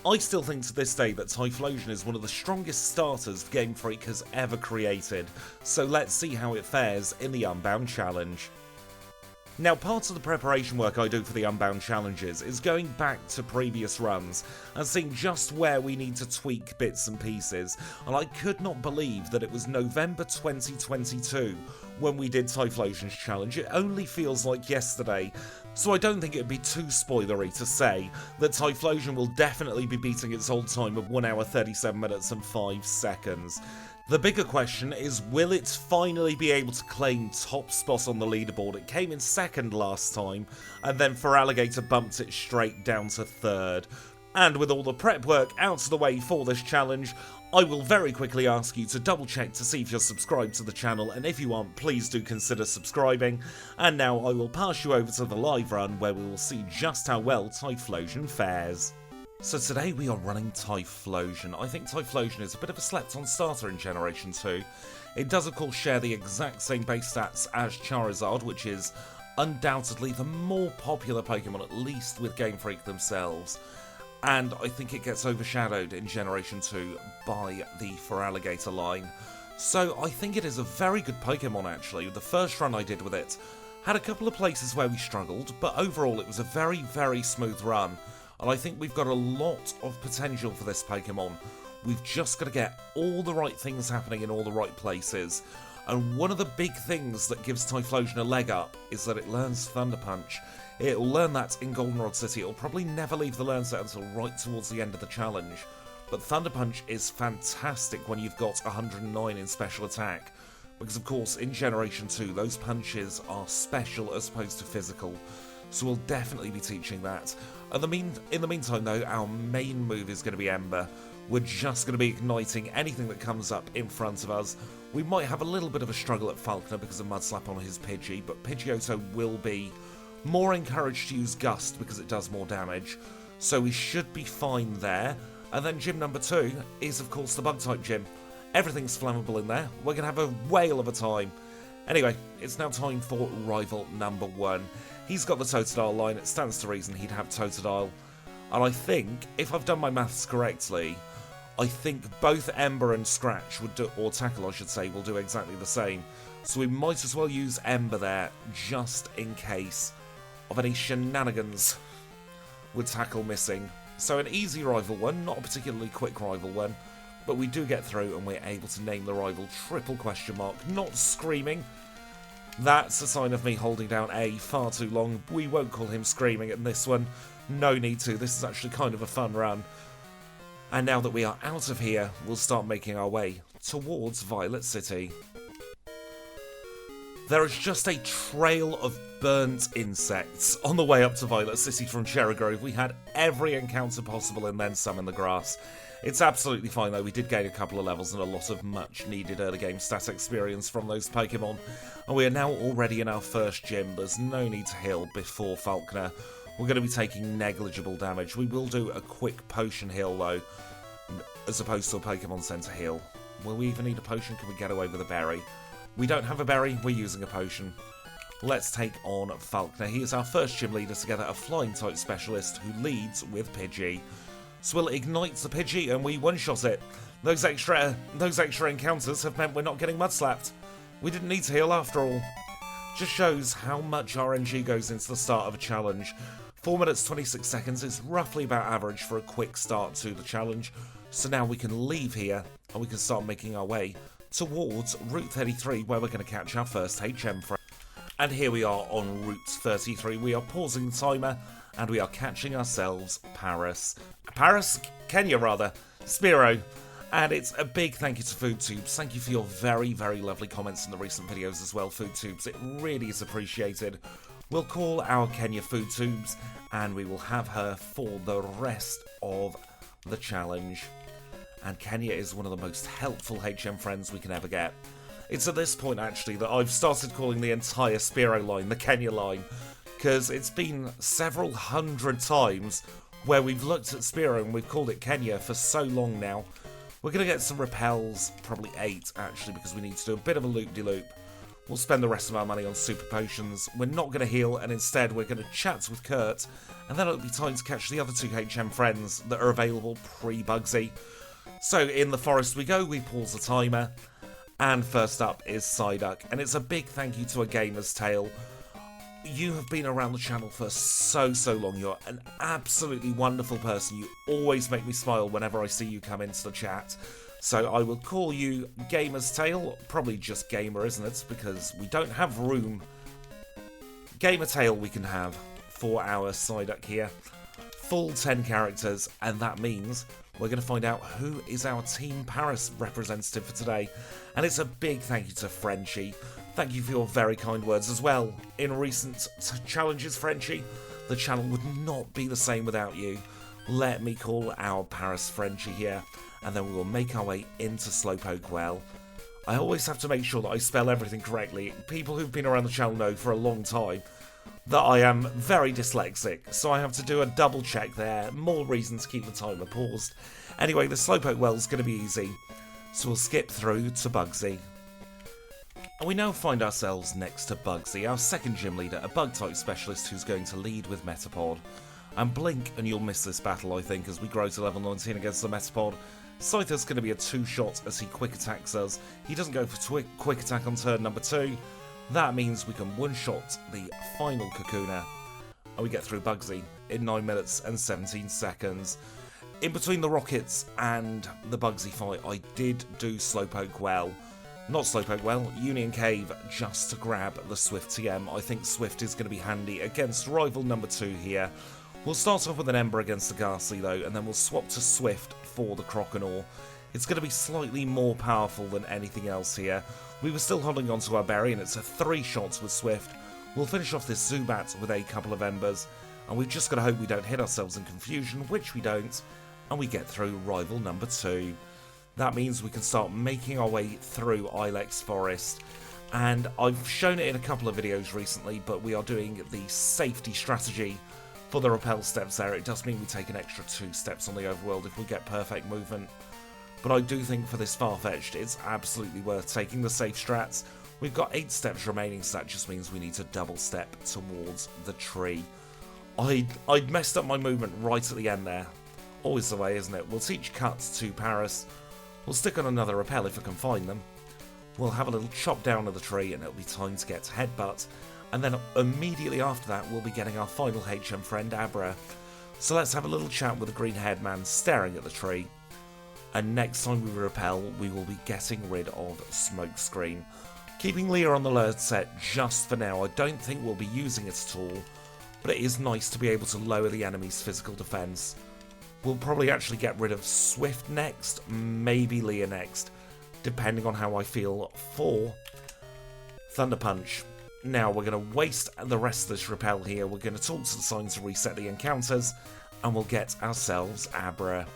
I still think to this day that TYPHLOSION is one of the strongest starters Game Freak has ever created, so let's see how it fares in the Unbound challenge. Now, part of the preparation work I do for the Unbound challenges is going back to previous runs and seeing just where we need to tweak bits and pieces, and I could not believe that it was November 2022 when we did TYPHLOSION's challenge. It only feels like yesterday, so I don't think it would be too spoilery to say that TYPHLOSION will definitely be beating its old time of 1 hour 37 minutes and 5 seconds. The bigger question is, will it finally be able to claim top spot on the leaderboard? It came in second last time, and then Feraligatr bumped it straight down to third. And with all the prep work out of the way for this challenge, I will very quickly ask you to double check to see if you're subscribed to the channel, and if you aren't, please do consider subscribing. And now I will pass you over to the live run where we will see just how well TYPHLOSION fares. So today we are running TYPHLOSION. I think TYPHLOSION is a bit of a slept-on starter in Generation 2. It does of course share the exact same base stats as Charizard, which is undoubtedly the more popular Pokemon, at least with Game Freak themselves. And I think it gets overshadowed in Generation 2 by the Feraligatr line. So I think it is a very good Pokemon actually. The first run I did with it had a couple of places where we struggled, but overall it was a very, very smooth run. And I think we've got a lot of potential for this Pokemon. We've just got to get all the right things happening in all the right places. And one of the big things that gives TYPHLOSION a leg up is that it learns Thunder Punch. It'll learn that in Goldenrod City. It'll probably never leave the learn set until right towards the end of the challenge. But Thunder Punch is fantastic when you've got 109 in special attack. Because of course in Generation 2 those punches are special as opposed to physical. So we'll definitely be teaching that. In the meantime though, our main move is going to be Ember. We're just going to be igniting anything that comes up in front of us. We might have a little bit of a struggle at Falconer because of Mud Slap on his Pidgey, but Pidgeotto will be more encouraged to use Gust because it does more damage. So we should be fine there. And then gym number 2 is of course the Bug-type gym. Everything's flammable in there. We're going to have a whale of a time. Anyway, it's now time for rival number 1. He's got the Totodile line, it stands to reason he'd have Totodile. And I think, if I've done my maths correctly, I think both Ember and Scratch would do, or Tackle I should say, will do exactly the same. So we might as well use Ember there, just in case of any shenanigans with Tackle missing. So an easy rival one, not a particularly quick rival one, but we do get through and we're able to name the rival triple question mark, not Screaming. That's a sign of me holding down A far too long. We won't call him Screaming in this one. No need to. This is actually kind of a fun run. And now that we are out of here, we'll start making our way towards Violet City. There is just a trail of burnt insects on the way up to Violet City from Cherry Grove. We had every encounter possible and then some in the grass. It's absolutely fine though, we did gain a couple of levels and a lot of much needed early game stat experience from those Pokemon. And we are now already in our first gym, there's no need to heal before Falconer. We're going to be taking negligible damage. We will do a quick potion heal though, as opposed to a Pokemon Center heal. Will we even need a potion? Can we get away with a berry? We don't have a berry, we're using a potion. Let's take on Falconer. He is our first gym leader to get a flying type specialist who leads with Pidgey. Swill ignites the Pidgey and we one-shot it. Those extra encounters have meant we're not getting mud slapped. We didn't need to heal after all. Just shows how much RNG goes into the start of a challenge. 4 minutes 26 seconds is roughly about average for a quick start to the challenge. So now we can leave here and we can start making our way towards Route 33 where we're going to catch our first HM friend. And here we are on Route 33. We are pausing the timer and we are catching ourselves Kenya rather, Spearow. And it's a big thank you to FoodTubes. Thank you for your very, very lovely comments in the recent videos as well, FoodTubes. It really is appreciated. We'll call our Kenya FoodTubes and we will have her for the rest of the challenge. And Kenya is one of the most helpful HM friends we can ever get. It's at this point actually that I've started calling the entire Spearow line the Kenya line, because it's been several hundred times where we've looked at Spearow and we've called it Kenya for so long now. We're going to get some repels, probably 8 actually, because we need to do a bit of a loop-de-loop. We'll spend the rest of our money on super potions. We're not going to heal, and instead we're going to chat with Kurt, and then it'll be time to catch the other 2 HM friends that are available pre-Bugsy. So in the forest we go, we pause the timer, and first up is Psyduck, and it's a big thank you to A Gamer's Tale. You have been around the channel for so long. You're an absolutely wonderful person. You always make me smile whenever I see you come into the chat. So I will call you Gamer's Tale, probably just Gamer, isn't it? Because we don't have room. Gamer Tale we can have for our Psyduck here. Full 10 characters, and that means we're going to find out who is our Team Paris representative for today. And it's a big thank you to Frenchie. Thank you for your very kind words as well. In recent challenges, Frenchie, the channel would not be the same without you. Let me call our Paris Frenchie here, and then we will make our way into Slowpoke Well. I always have to make sure that I spell everything correctly. People who've been around the channel know for a long time that I am very dyslexic, so I have to do a double check there. More reason to keep the timer paused. Anyway, the Slowpoke Well is going to be easy, so we'll skip through to Bugsy. And we now find ourselves next to Bugsy, our second gym leader, a bug-type specialist who's going to lead with Metapod. And blink and you'll miss this battle, I think, as we grow to level 19 against the Metapod. Scyther's going to be a 2-shot as he quick attacks us. He doesn't go for quick attack on turn number 2. That means we can one-shot the final Kakuna. And we get through Bugsy in 9 minutes and 17 seconds. In between the rockets and the Bugsy fight, I did do Slowpoke Well. Not Slowpoke Well, Union Cave, just to grab the Swift TM. I think Swift is going to be handy against rival number 2 here. We'll start off with an Ember against the Ghastly though, and then we'll swap to Swift for the Croconaw. It's going to be slightly more powerful than anything else here. We were still holding on to our Berry, and it's a 3-shot with Swift. We'll finish off this Zubat with a couple of Embers, and we've just got to hope we don't hit ourselves in confusion, which we don't, and we get through rival number 2. That means we can start making our way through Ilex Forest. And I've shown it in a couple of videos recently, but we are doing the safety strategy for the rappel steps there. It does mean we take an extra 2 steps on the overworld if we get perfect movement. But I do think for this Farfetch'd, it's absolutely worth taking the safe strats. We've got 8 steps remaining, so that just means we need to double step towards the tree. I'd messed up my movement right at the end there. Always the way, isn't it? We'll teach cuts to Paris. We'll stick on another rappel if I can find them. We'll have a little chop down of the tree, and it'll be time to get to Headbutt. And then immediately after that, we'll be getting our final HM friend, Abra. So let's have a little chat with the green haired man staring at the tree. And next time we rappel, we will be getting rid of Smokescreen. Keeping Leah on the alert set just for now. I don't think we'll be using it at all, but it is nice to be able to lower the enemy's physical defense. We'll probably actually get rid of Swift next, maybe Leah next, depending on how I feel for Thunder Punch. Now, we're going to waste the rest of this rappel here. We're going to talk to the sign to reset the encounters, and we'll get ourselves Abra.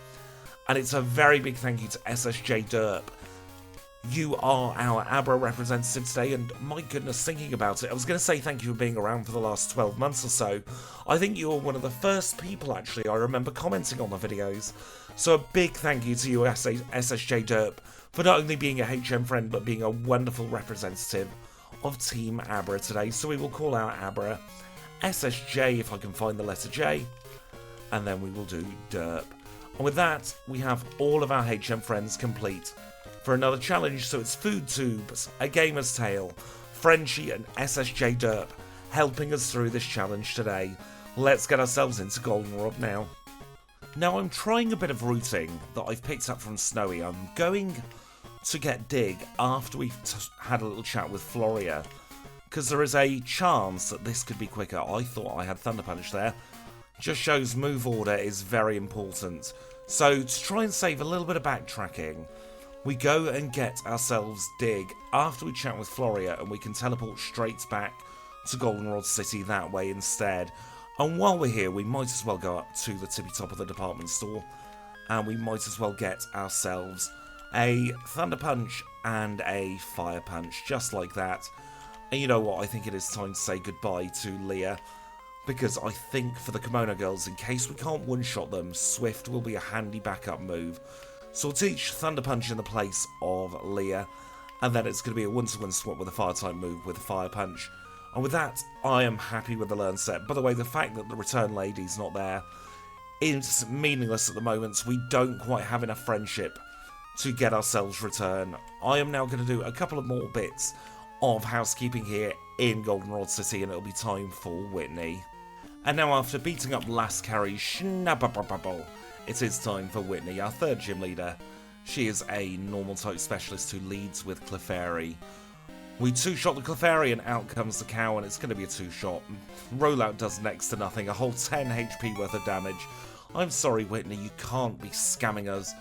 And it's a very big thank you to SSJ Derp. You are our Abra representative today, and my goodness, thinking about it, I was going to say thank you for being around for the last 12 months or so. I think you were one of the first people, actually, I remember commenting on the videos. So a big thank you to you, SSJ Derp, for not only being a HM friend, but being a wonderful representative of Team Abra today. So we will call out Abra SSJ if I can find the letter J, and then we will do Derp. And with that, we have all of our HM friends complete for another challenge. So it's Food Tubes, A Gamer's Tale, Frenchie and SSJ Derp helping us through this challenge today. Let's get ourselves into Goldenrod now. Now I'm trying a bit of routing that I've picked up from Snowy. I'm going to get Dig after we've had a little chat with Floria, because there is a chance that this could be quicker. I thought I had Thunder Punch there. Just shows move order is very important. So to try and save a little bit of backtracking, we go and get ourselves Dig after we chat with Floria, and we can teleport straight back to Goldenrod City that way instead. And while we're here, we might as well go up to the tippy top of the department store, and we might as well get ourselves a Thunder Punch and a Fire Punch, just like that. And you know what, I think it is time to say goodbye to Leah, because I think for the Kimono Girls, in case we can't one-shot them, Swift will be a handy backup move. So we'll teach Thunder Punch in the place of Leah, and then it's going to be a one-to-one swap with a fire-type move with a fire punch. And with that, I am happy with the learn set. By the way, the fact that the return lady's not there is meaningless at the moment. We don't quite have enough friendship to get ourselves return. I am now going to do a couple of more bits of housekeeping here in Goldenrod City, and it'll be time for Whitney. And now, after beating up last carry Schnabbababble, it is time for Whitney, our third gym leader. She is a normal type specialist who leads with Clefairy. We two-shot the Clefairy and out comes the cow, and it's going to be a two-shot. Rollout does next to nothing, a whole 10 HP worth of damage. I'm sorry, Whitney, you can't be scamming us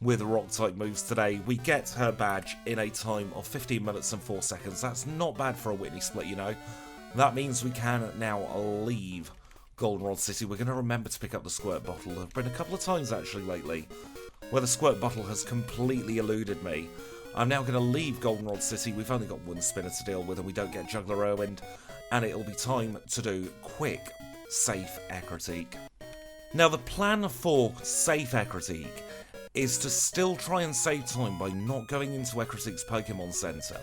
with rock-type moves today. We get her badge in a time of 15 minutes and 4 seconds. That's not bad for a Whitney split, you know. That means we can now leave Goldenrod City. We're going to remember to pick up the squirt bottle. There have been a couple of times, actually, lately, where the squirt bottle has completely eluded me. I'm now going to leave Goldenrod City. We've only got one spinner to deal with, and we don't get Juggler Irwind. And it'll be time to do quick, safe Ecruteak. Now, the plan for safe Ecruteak is to still try and save time by not going into Ecruteak's Pokemon Center,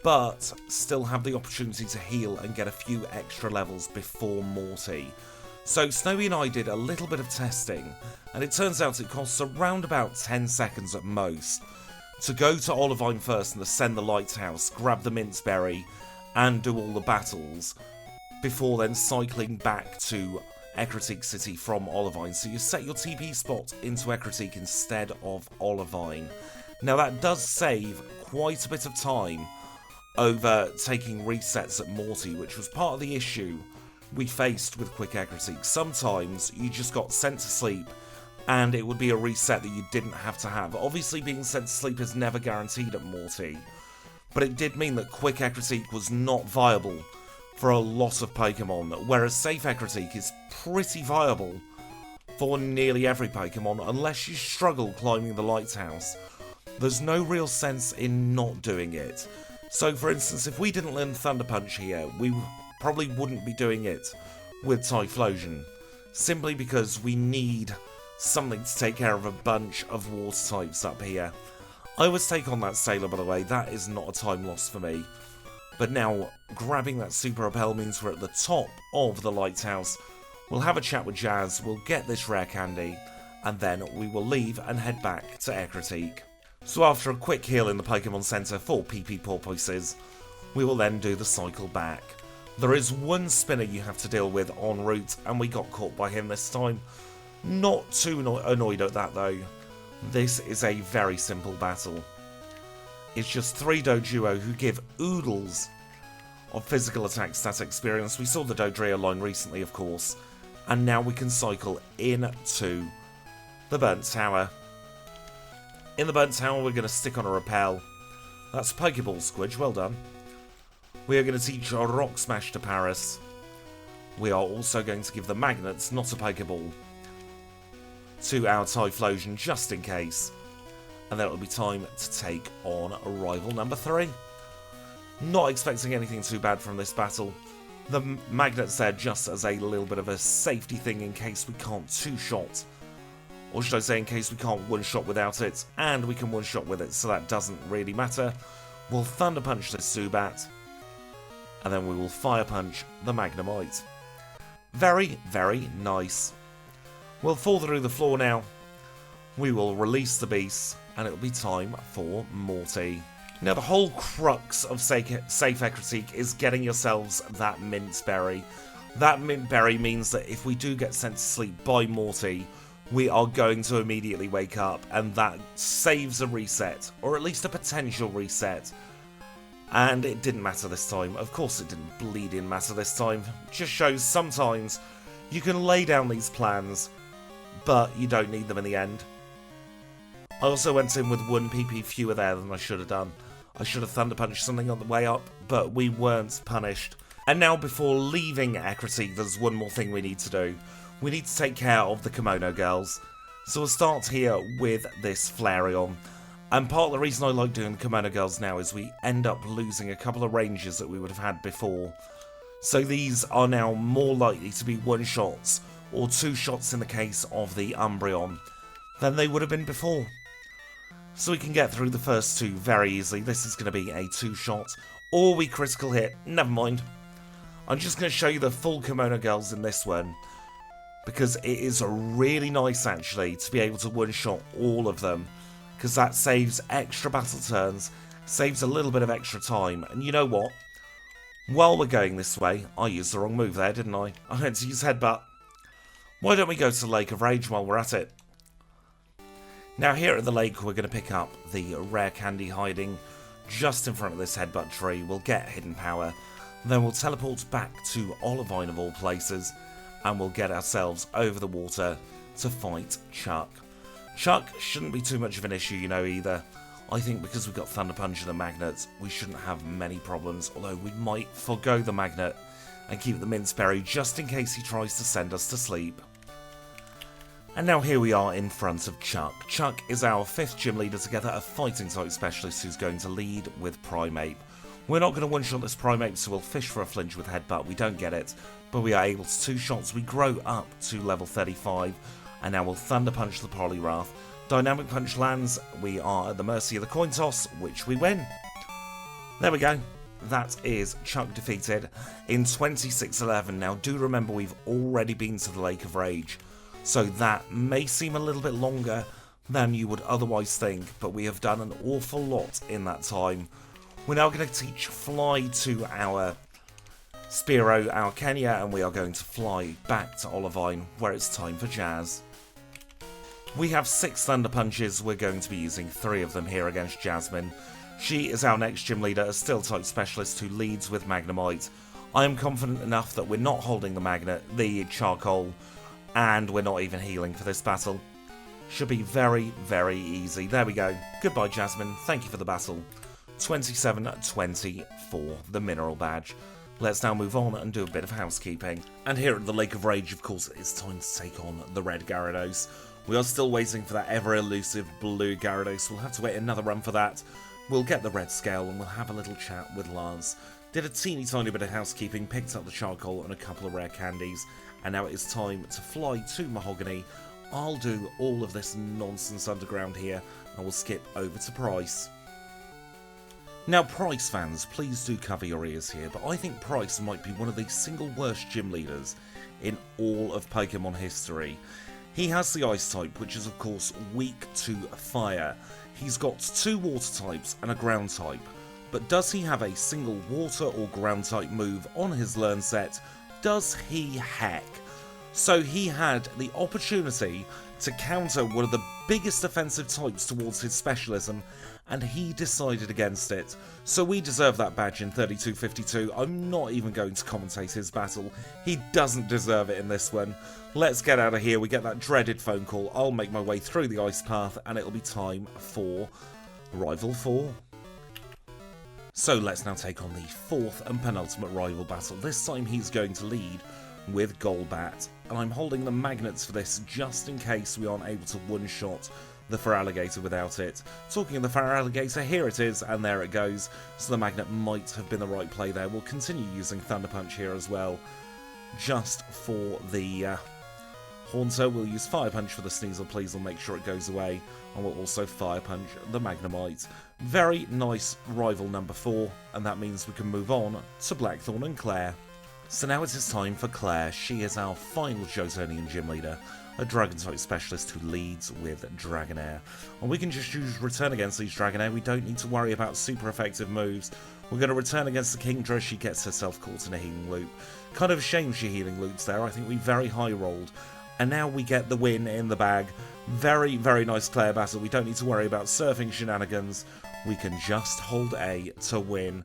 but still have the opportunity to heal and get a few extra levels before Morty. So Snowy and I did a little bit of testing, and it turns out it costs around about 10 seconds at most to go to Olivine first and ascend the Lighthouse, grab the Minceberry, and do all the battles, before then cycling back to Ecruteak City from Olivine. So you set your TP spot into Ecruteak instead of Olivine. Now that does save quite a bit of time over taking resets at Morty, which was part of the issue we faced with quick Ecruteak. Sometimes you just got sent to sleep and it would be a reset that you didn't have to have. Obviously being sent to sleep is never guaranteed at Morty, but it did mean that quick Ecruteak was not viable for a lot of Pokemon, whereas safe Ecruteak is pretty viable for nearly every Pokemon, unless you struggle climbing the Lighthouse. There's no real sense in not doing it. So for instance, if we didn't learn Thunder Punch here, we probably wouldn't be doing it with Typhlosion, simply because we need something to take care of a bunch of water types up here. I always take on that Sailor, by the way. That is not a time loss for me. But now, grabbing that Super Repel means we're at the top of the Lighthouse. We'll have a chat with Jazz, we'll get this rare candy, and then we will leave and head back to Ecruteak. So after a quick heal in the Pokemon Center for PP Porpoises, we will then do the cycle back. There is one spinner you have to deal with en route, and we got caught by him this time. Not too annoyed at that though. This is a very simple battle. It's just 3 Doduo who give oodles of physical attack stat experience. We saw the Dodrio line recently, of course, and now we can cycle into the Burnt Tower. In the Burnt Tower, we're going to stick on a Repel. That's a Pokeball Squidge, well done. We are going to teach our Rock Smash to Paris. We are also going to give the Magnets, not a Pokeball, to our Typhlosion, just in case. And then it'll be time to take on rival number 3. Not expecting anything too bad from this battle. The Magnet's there just as a little bit of a safety thing in case we can't two-shot. Or should I say in case we can't one-shot without it, and we can one-shot with it, so that doesn't really matter. We'll Thunder Punch this Zubat, and then we will Fire Punch the Magnemite. Very, very nice. We'll fall through the floor now. We will release the beast, and it'll be time for Morty. Now, the whole crux of Safe Ecruteak is getting yourselves that Minceberry. That Minceberry means that if we do get sent to sleep by Morty, we are going to immediately wake up, and that saves a reset, or at least a potential reset. And it didn't matter this time. Of course it didn't bleeding matter this time. It just shows sometimes you can lay down these plans, but you don't need them in the end. I also went in with 1 PP fewer there than I should have done. I should have Thunder Punched something on the way up, but we weren't punished. And now, before leaving Ecruteak, there's one more thing we need to do. We need to take care of the Kimono girls. So we'll start here with this Flareon. And part of the reason I like doing the Kimono girls now is we end up losing a couple of ranges that we would have had before. So these are now more likely to be one-shots, or 2 shots in the case of the Umbreon, than they would have been before. So we can get through the first two very easily. This is going to be a 2-shot, or we critical hit. Never mind. I'm just going to show you the full Kimono Girls in this one, because it is really nice actually to be able to one-shot all of them, because that saves extra battle turns, saves a little bit of extra time. And you know what? While we're going this way, I used the wrong move there, didn't I? I meant to use Headbutt. Why don't we go to the Lake of Rage while we're at it? Now here at the lake, we're going to pick up the rare candy hiding just in front of this Headbutt tree. We'll get Hidden Power, then we'll teleport back to Olivine of all places, and we'll get ourselves over the water to fight Chuck. Chuck shouldn't be too much of an issue, you know, either. I think because we've got Thunder Punch and the Magnet, we shouldn't have many problems, although we might forgo the Magnet and keep the Mince Berry just in case he tries to send us to sleep. And now here we are in front of Chuck. Chuck is our 5th gym leader together, a fighting type specialist who's going to lead with Primeape. We're not going to one-shot this Primeape, so we'll fish for a flinch with Headbutt. We don't get it, but we are able to 2-shots. We grow up to level 35, and now we'll Thunder Punch the Poliwrath. Dynamic Punch lands. We are at the mercy of the coin toss, which we win. There we go. That is Chuck defeated in 26-11. Now, do remember we've already been to the Lake of Rage, so that may seem a little bit longer than you would otherwise think, but we have done an awful lot in that time. We're now going to teach Fly to our Spearow, our Kenya, and we are going to fly back to Olivine, where it's time for Jazz. We have 6 Thunder Punches. We're going to be using 3 of them here against Jasmine. She is our next gym leader, a Steel-type specialist who leads with Magnemite. I am confident enough that we're not holding the charcoal, and we're not even healing for this battle. Should be very, very easy. There we go. Goodbye, Jasmine. Thank you for the battle. 27-20 for the Mineral Badge. Let's now move on and do a bit of housekeeping. And here at the Lake of Rage, of course, it's time to take on the Red Gyarados. We are still waiting for that ever-elusive Blue Gyarados. We'll have to wait another run for that. We'll get the Red Scale and we'll have a little chat with Lance. Did a teeny tiny bit of housekeeping, picked up the charcoal and a couple of rare candies, and now it is time to fly to Mahogany. I'll do all of this nonsense underground here, and we'll skip over to Price. Now, Price fans, please do cover your ears here, but I think Price might be one of the single worst gym leaders in all of Pokemon history. He has the Ice type, which is of course weak to fire. He's got 2 water types and a ground type, but does he have a single water or ground type move on his learn set? Does he heck? So he had the opportunity to counter one of the biggest offensive types towards his specialism, and he decided against it. So we deserve that badge in 32-52. I'm not even going to commentate his battle. He doesn't deserve it in this one. Let's get out of here. We get that dreaded phone call. I'll make my way through the ice path, and it'll be time for Rival 4. So let's now take on the 4th and penultimate rival battle. This time he's going to lead with Golbat, and I'm holding the magnets for this just in case we aren't able to one-shot the Feraligatr without it. Talking of the Feraligatr, here it is, and there it goes. So the magnet might have been the right play there. We'll continue using Thunder Punch here as well, just for the Haunter. We'll use Fire Punch for the Sneasel, please, we'll make sure it goes away, and we'll also Fire Punch the Magnemite. Very nice rival number 4, and that means we can move on to Blackthorn and Clare. So now it is time for Clare. She is our final Jotonian gym leader, a Dragon-type specialist who leads with Dragonair. And we can just use Return against these Dragonair. We don't need to worry about super effective moves. We're going to Return against the Kingdra. She gets herself caught in a healing loop. Kind of a shame she healing loops there. I think we very high rolled. And now we get the win in the bag. Very, very nice Clare battle. We don't need to worry about surfing shenanigans. We can just hold A to win.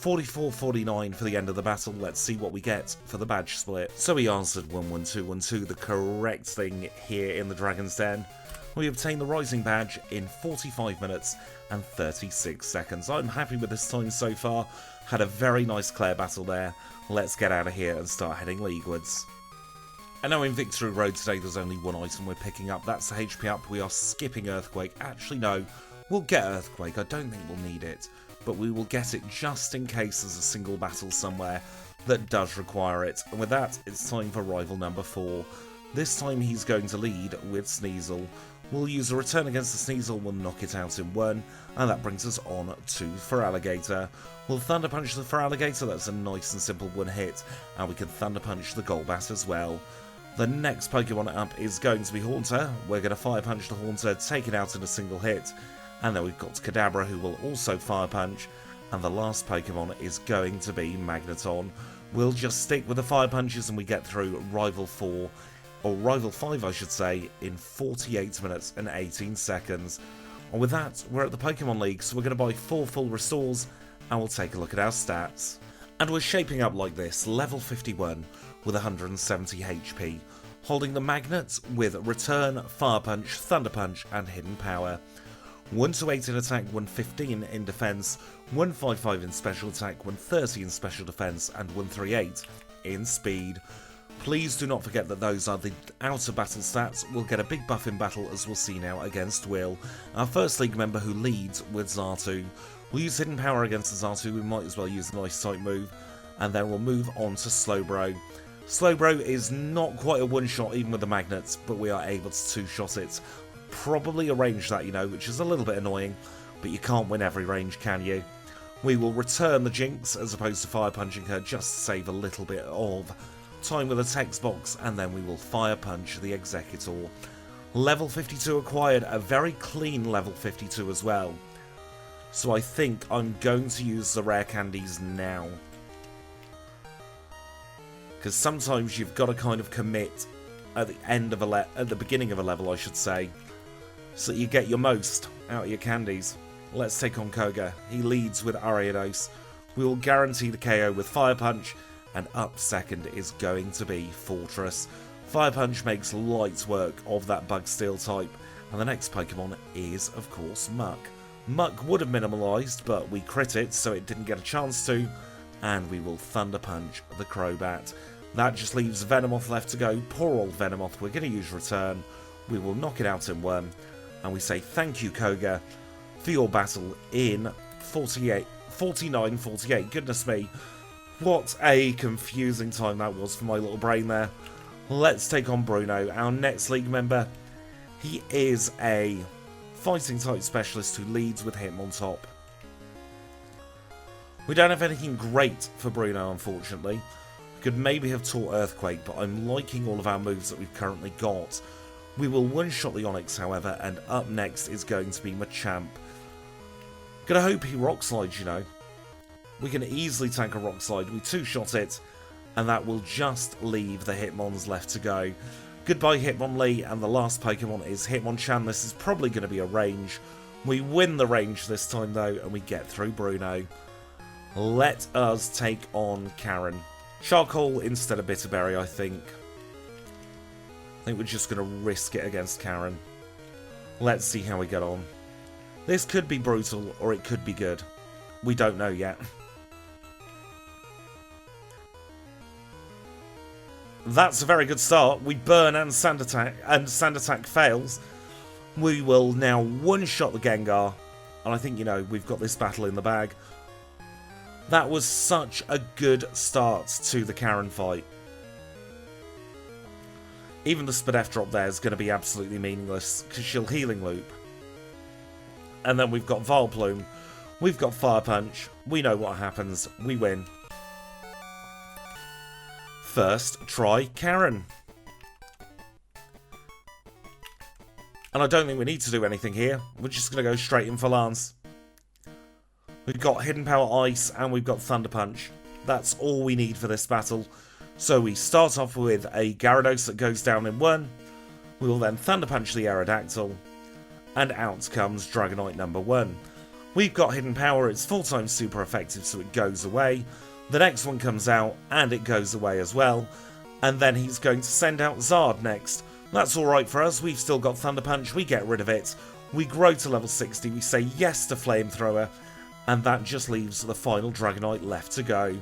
44-49 for the end of the battle. Let's see what we get for the badge split. So we answered 1-1-2-1-2, the correct thing here in the Dragon's Den. We obtained the Rising badge in 45 minutes and 36 seconds. I'm happy with this time so far. Had a very nice Clare battle there. Let's get out of here and start heading leaguewards. And now in Victory Road today, there's only one item we're picking up. That's the HP up. We are skipping Earthquake. Actually, no. We'll get Earthquake. I don't think we'll need it, but we will get it just in case there's a single battle somewhere that does require it. And with that, it's time for rival number 4. This time he's going to lead with Sneasel. We'll use a return against the Sneasel, we'll knock it out in 1, and that brings us on to Feraligatr. We'll Thunder Punch the Feraligatr, that's a nice and simple 1 hit, and we can Thunder Punch the Golbat as well. The next Pokemon up is going to be Haunter. We're going to Fire Punch the Haunter, take it out in a single hit, and then we've got Kadabra who will also Fire Punch, and the last Pokemon is going to be Magneton. We'll just stick with the Fire Punches and we get through Rival 4, or Rival 5 I should say, in 48 minutes and 18 seconds. And with that, we're at the Pokémon League, so we're going to buy 4 full restores, and we'll take a look at our stats. And we're shaping up like this, level 51 with 170 HP, holding the Magnet with Return, Fire Punch, Thunder Punch and Hidden Power. 128 in attack, 115 in defense, 155 in special attack, 130 in special defense and 138 in speed. Please do not forget that those are the outer battle stats. We'll get a big buff in battle, as we'll see now, against Will, our first league member who leads with Xatu. We'll use Hidden Power against the Xatu, we might as well use a nice type move, and then we'll move on to Slowbro. Slowbro is not quite a one-shot even with the magnets, but we are able to two-shot it. Probably a range that, you know, which is a little bit annoying, but you can't win every range, can you? We will return the Jinx as opposed to fire punching her, just to save a little bit of time with a text box, and then we will fire punch the Executor. Level 52 acquired, a very clean level 52 as well. So I think I'm going to use the rare candies now. Because sometimes you've got to kind of commit at the end of at the beginning of a level, I should say, so that you get your most out of your candies. Let's take on Koga. He leads with Ariados. We will guarantee the KO with Fire Punch, and up second is going to be Fortress. Fire Punch makes light work of that Bug Steel type, and the next Pokemon is, of course, Muck. Muck would have minimalised, but we crit it, so it didn't get a chance to, and we will Thunder Punch the Crobat. That just leaves Venomoth left to go. Poor old Venomoth, we're going to use Return. We will knock it out in 1, and we say thank you, Koga, for your battle in 49-48. Goodness me, what a confusing time that was for my little brain there. Let's take on Bruno, our next league member. He is a fighting type specialist who leads with Hitmontop. We don't have anything great for Bruno, unfortunately. We could maybe have taught Earthquake, but I'm liking all of our moves that we've currently got. We will one-shot the Onix, however, and up next is going to be Machamp. Gonna hope he Rock Slides, you know. We can easily tank a Rock Slide. We two-shot it, and that will just leave the Hitmons left to go. Goodbye, Hitmonlee, and the last Pokemon is Hitmonchan. This is probably going to be a range. We win the range this time, though, and we get through Bruno. Let us take on Karen. Charcoal instead of Bitterberry, I think. I think we're just going to risk it against Karen. Let's see how we get on. This could be brutal, or it could be good. We don't know yet. That's a very good start. We burn and Sand Attack fails. We will now one-shot the Gengar, and I think, you know, we've got this battle in the bag. That was such a good start to the Karen fight. Even the Spadef drop there is going to be absolutely meaningless, because she'll Healing Loop. And then we've got Vileplume, we've got Fire Punch, we know what happens, we win. First, try Karen. And I don't think we need to do anything here. We're just going to go straight in for Lance. We've got Hidden Power Ice and we've got Thunder Punch. That's all we need for this battle. So we start off with a Gyarados that goes down in 1. We will then Thunder Punch the Aerodactyl. And out comes Dragonite number 1. We've got Hidden Power. It's 4 times super effective, so it goes away. The next one comes out, and it goes away as well. And then he's going to send out Zard next. That's alright for us, we've still got Thunder Punch, we get rid of it. We grow to level 60, we say yes to Flamethrower, and that just leaves the final Dragonite left to go.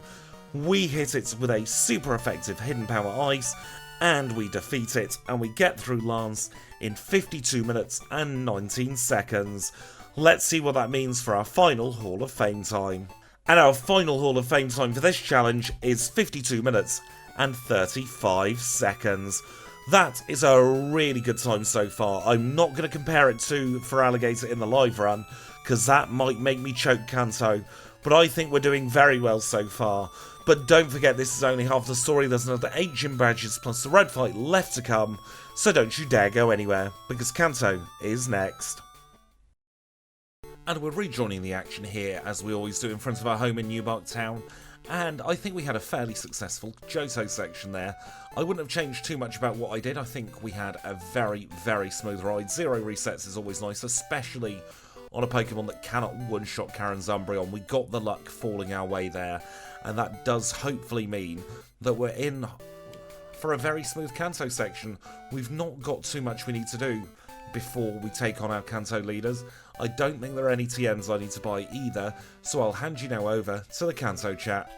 We hit it with a super effective Hidden Power Ice, and we defeat it, and we get through Lance in 52 minutes and 19 seconds. Let's see what that means for our final Hall of Fame time. And our final Hall of Fame time for this challenge is 52 minutes and 35 seconds. That is a really good time so far. I'm not going to compare it to Feraligatr in the live run, because that might make me choke Kanto, but I think we're doing very well so far. But don't forget, this is only half the story. There's another 8 gym badges plus the red fight left to come, so don't you dare go anywhere, because Kanto is next. And we're rejoining the action here, as we always do, in front of our home in Newbark Town. And I think we had a fairly successful Johto section there. I wouldn't have changed too much about what I did. I think we had a very, very smooth ride. 0 resets is always nice, especially on a Pokemon that cannot one-shot Karen's Umbreon. We got the luck falling our way there, and that does hopefully mean that we're in for a very smooth Kanto section. We've not got too much we need to do before we take on our Kanto leaders. I don't think there are any TMs I need to buy either, so I'll hand you now over to the Kanto chat.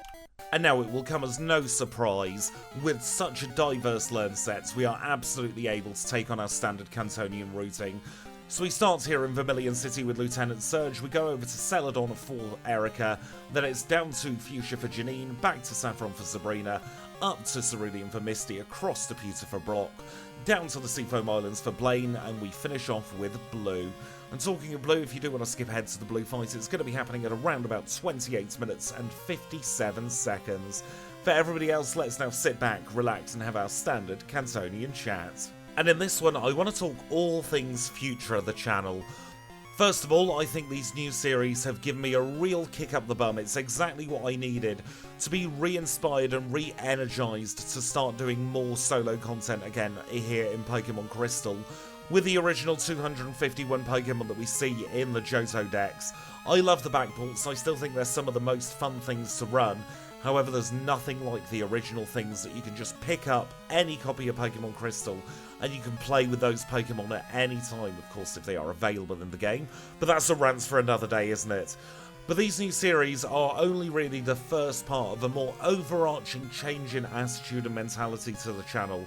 And now it will come as no surprise, with such a diverse learn sets, we are absolutely able to take on our standard Kantonian routing. So we start here in Vermilion City with Lieutenant Surge, we go over to Celadon for Erica, then it's down to Fuchsia for Janine, back to Saffron for Sabrina, up to Cerulean for Misty, across to Pewter for Brock, down to the Seafoam Islands for Blaine, and we finish off with Blue. And talking of Blue, if you do want to skip ahead to the Blue fight, it's going to be happening at around about 28 minutes and 57 seconds. For everybody else, let's now sit back, relax, and have our standard Kantonian chat. And in this one, I want to talk all things future of the channel. First of all, I think these new series have given me a real kick up the bum. It's exactly what I needed to be re-inspired and re-energized to start doing more solo content again here in Pokemon Crystal. With the original 251 Pokemon that we see in the Johto decks. I love the backports, I still think they're some of the most fun things to run. However, there's nothing like the original things that you can just pick up any copy of Pokemon Crystal and you can play with those Pokemon at any time, of course, if they are available in the game. But that's a rant for another day, isn't it? But these new series are only really the first part of a more overarching change in attitude and mentality to the channel.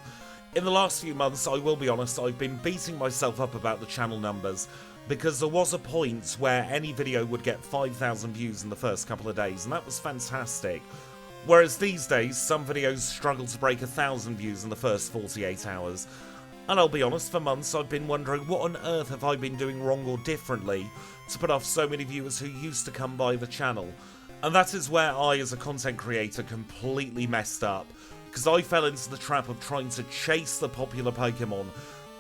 In the last few months, I will be honest, I've been beating myself up about the channel numbers, because there was a point where any video would get 5,000 views in the first couple of days, and that was fantastic. Whereas these days, some videos struggle to break 1,000 views in the first 48 hours. And I'll be honest, for months I've been wondering what on earth have I been doing wrong or differently to put off so many viewers who used to come by the channel. And that is where I, as a content creator, completely messed up, because I fell into the trap of trying to chase the popular Pokemon,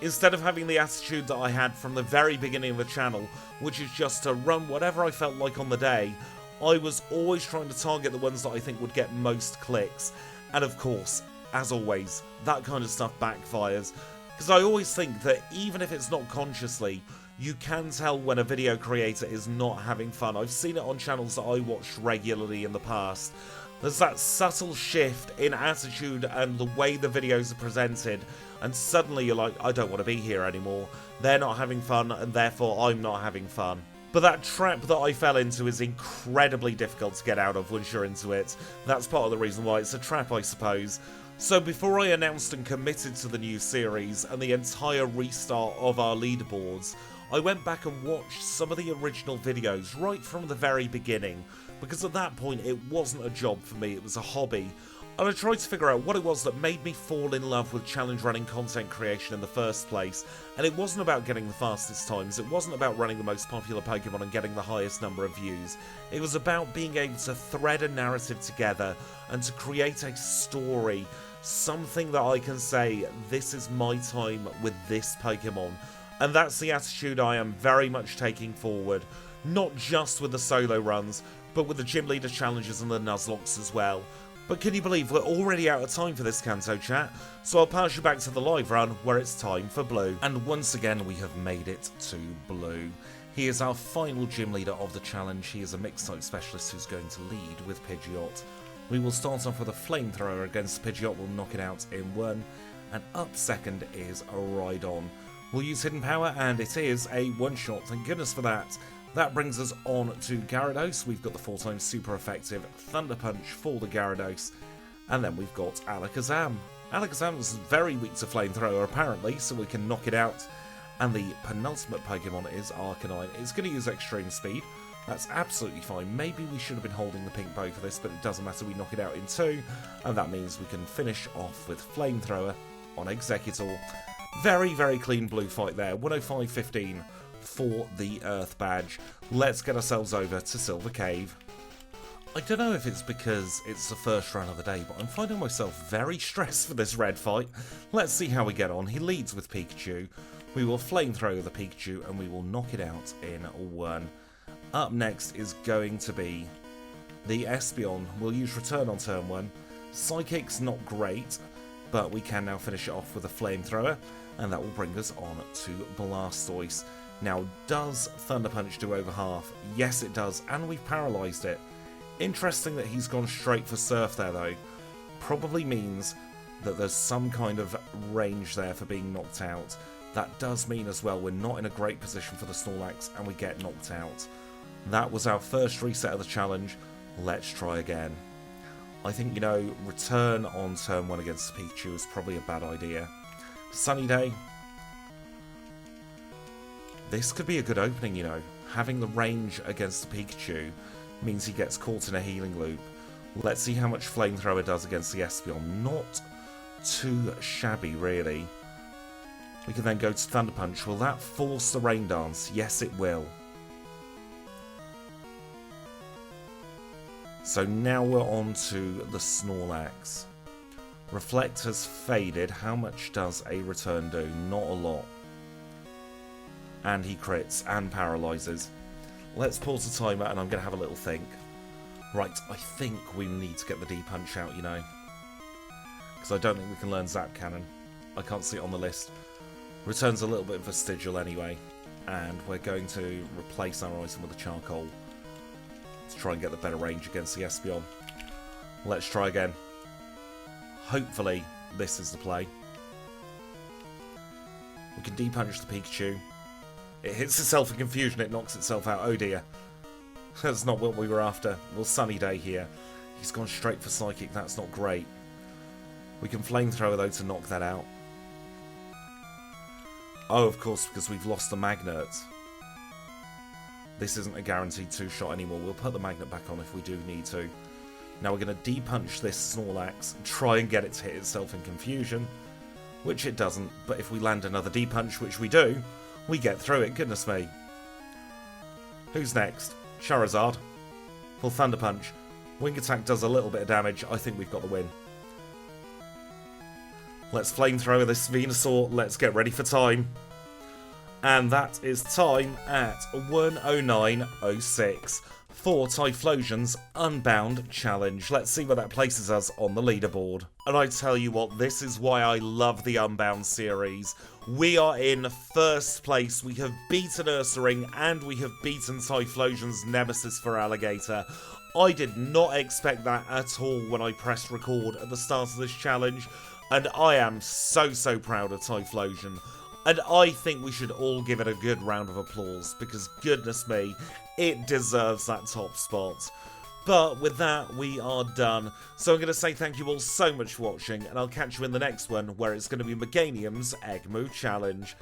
instead of having the attitude that I had from the very beginning of the channel, which is just to run whatever I felt like on the day. I was always trying to target the ones that I think would get most clicks, and of course, as always, that kind of stuff backfires, because I always think that even if it's not consciously, you can tell when a video creator is not having fun. I've seen it on channels that I watched regularly in the past. There's that subtle shift in attitude and the way the videos are presented, and suddenly you're like, I don't want to be here anymore. They're not having fun, and therefore I'm not having fun. But that trap that I fell into is incredibly difficult to get out of once you're into it. That's part of the reason why it's a trap, I suppose. So before I announced and committed to the new series and the entire restart of our leaderboards, I went back and watched some of the original videos right from the very beginning, because at that point it wasn't a job for me, it was a hobby. And I tried to figure out what it was that made me fall in love with challenge running content creation in the first place. And it wasn't about getting the fastest times, it wasn't about running the most popular Pokemon and getting the highest number of views. It was about being able to thread a narrative together and to create a story, something that I can say, this is my time with this Pokemon. And that's the attitude I am very much taking forward, not just with the solo runs, but with the gym leader challenges and the Nuzlocke as well. But can you believe we're already out of time for this Kanto chat, so I'll pass you back to the live run where it's time for Blue. And once again we have made it to Blue. He is our final gym leader of the challenge. He is a mixed type specialist who's going to lead with Pidgeot. We will start off with a flamethrower against Pidgeot, we'll knock it out in one, and up second is a Rhydon. We'll use Hidden Power and it is a one shot, thank goodness for that. That brings us on to Gyarados. We've got the 4x super effective Thunder Punch for the Gyarados. And then we've got Alakazam. Alakazam is very weak to Flamethrower apparently, so we can knock it out. And the penultimate Pokemon is Arcanine. It's going to use Extreme Speed. That's absolutely fine. Maybe we should have been holding the pink bow for this, but it doesn't matter. We knock it out in two. And that means we can finish off with Flamethrower on Executor. Very, very clean blue fight there. 105.15 for the Earth badge. Let's get ourselves over to Silver Cave. I don't know if it's because it's the first run of the day, but I'm finding myself very stressed for this red fight. Let's see how we get on. He leads with Pikachu. We will flamethrower the Pikachu and we will knock it out in one. Up next is going to be the Espeon. We'll use Return on turn 1. Psychic's not great, but we can now finish it off with a flamethrower, and that will bring us on to Blastoise. Now, does Thunder Punch do over half? Yes, it does, and we've paralysed it. Interesting that he's gone straight for Surf there, though. Probably means that there's some kind of range there for being knocked out. That does mean as well we're not in a great position for the Snorlax, and we get knocked out. That was our first reset of the challenge. Let's try again. I think, return on turn 1 against Pikachu is probably a bad idea. Sunny Day. This could be a good opening, Having the range against the Pikachu means he gets caught in a healing loop. Let's see how much Flamethrower does against the Espeon. Not too shabby, really. We can then go to Thunder Punch. Will that force the Rain Dance? Yes, it will. So now we're on to the Snorlax. Reflect has faded. How much does a return do? Not a lot. And he crits and paralyzes. Let's pause the timer and I'm going to have a little think. Right, I think we need to get the D-Punch out, Because I don't think we can learn Zap Cannon. I can't see it on the list. Returns a little bit vestigial anyway. And we're going to replace our item with a Charcoal to try and get the better range against the Espeon. Let's try again. Hopefully this is the play. We can D-Punch the Pikachu. It hits itself in confusion, it knocks itself out. Oh dear. That's not what we were after. Well, Sunny Day here. He's gone straight for Psychic, that's not great. We can Flamethrower though to knock that out. Oh, of course, because we've lost the Magnet. This isn't a guaranteed 2-shot anymore. We'll put the Magnet back on if we do need to. Now we're going to D-Punch this Snorlax and try and get it to hit itself in confusion. Which it doesn't, but if we land another D-Punch, which we do, we get through it, goodness me. Who's next? Charizard. Well, Thunder Punch. Wing Attack does a little bit of damage. I think we've got the win. Let's Flamethrower this Venusaur. Let's get ready for time. And that is time at 1:09:06 for TYPHLOSION's Unbound challenge. Let's see where that places us on the leaderboard. And I tell you what, this is why I love the Unbound series. We are in first place. We have beaten Ursaring and we have beaten TYPHLOSION's Nemesis for Alligator. I did not expect that at all when I pressed record at the start of this challenge. And I am so proud of TYPHLOSION. And I think we should all give it a good round of applause, because goodness me, it deserves that top spot. But with that, we are done. So I'm going to say thank you all so much for watching, and I'll catch you in the next one, where it's going to be Meganium's Egg Moo Challenge.